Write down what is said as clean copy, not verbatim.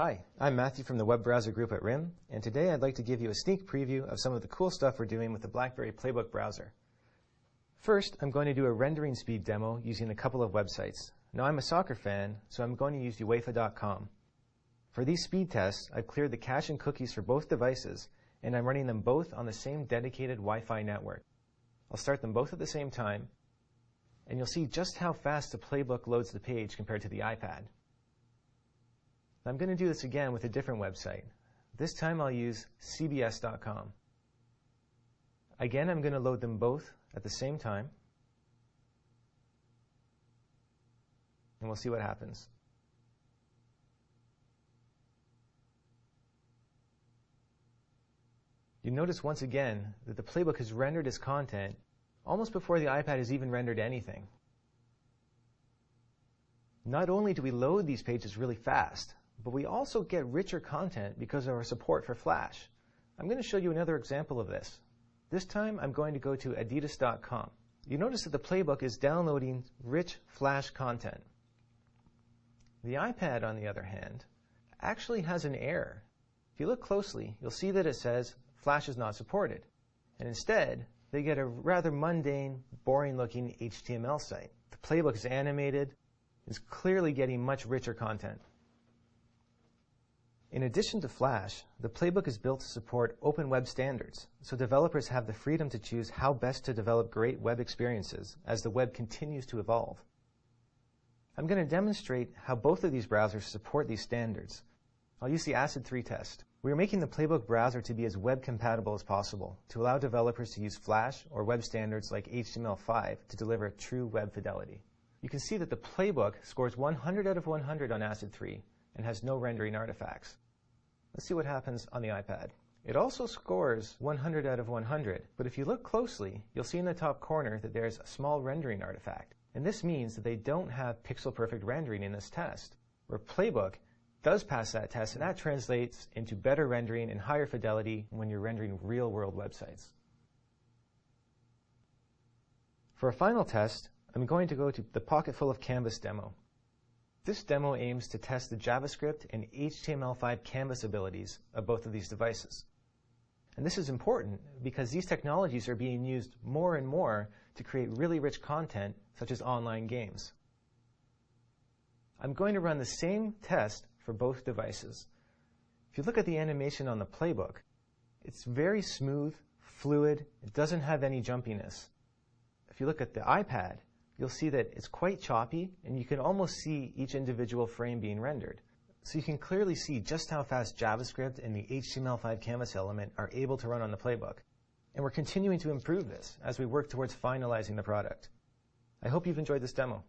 Hi, I'm Matthew from the web browser group at RIM, and today I'd like to give you a sneak preview of some of the cool stuff we're doing with the BlackBerry PlayBook browser. First, I'm going to do a rendering speed demo using a couple of websites. Now, I'm a soccer fan, so I'm going to use UEFA.com. For these speed tests, I've cleared the cache and cookies for both devices, and I'm running them both on the same dedicated Wi-Fi network. I'll start them both at the same time, and you'll see just how fast the PlayBook loads the page compared to the iPad. I'm going to do this again with a different website. This time I'll use CBS.com. Again, I'm going to load them both at the same time, and we'll see what happens. You notice once again that the PlayBook has rendered its content almost before the iPad has even rendered anything. Not only do we load these pages really fast, but we also get richer content because of our support for Flash. I'm going to show you another example of this. This time I'm going to go to Adidas.com. You notice that the PlayBook is downloading rich Flash content. The iPad, on the other hand, actually has an error. If you look closely, you'll see that it says Flash is not supported. And instead, they get a rather mundane, boring-looking HTML site. The PlayBook is animated, is clearly getting much richer content. In addition to Flash, the PlayBook is built to support open web standards, so developers have the freedom to choose how best to develop great web experiences as the web continues to evolve. I'm going to demonstrate how both of these browsers support these standards. I'll use the ACID 3 test. We are making the PlayBook browser to be as web compatible as possible to allow developers to use Flash or web standards like HTML5 to deliver true web fidelity. You can see that the PlayBook scores 100 out of 100 on ACID 3 and has no rendering artifacts. Let's see what happens on the iPad. It also scores 100 out of 100, but if you look closely, you'll see in the top corner that there's a small rendering artifact. And this means that they don't have pixel-perfect rendering in this test, where PlayBook does pass that test, and that translates into better rendering and higher fidelity when you're rendering real-world websites. For a final test, I'm going to go to the Pocketful of Canvas demo. This demo aims to test the JavaScript and HTML5 canvas abilities of both of these devices. And this is important because these technologies are being used more and more to create really rich content, such as online games. I'm going to run the same test for both devices. If you look at the animation on the PlayBook, it's very smooth, fluid, it doesn't have any jumpiness. If you look at the iPad, you'll see that it's quite choppy, and you can almost see each individual frame being rendered. So you can clearly see just how fast JavaScript and the HTML5 canvas element are able to run on the PlayBook. And we're continuing to improve this as we work towards finalizing the product. I hope you've enjoyed this demo.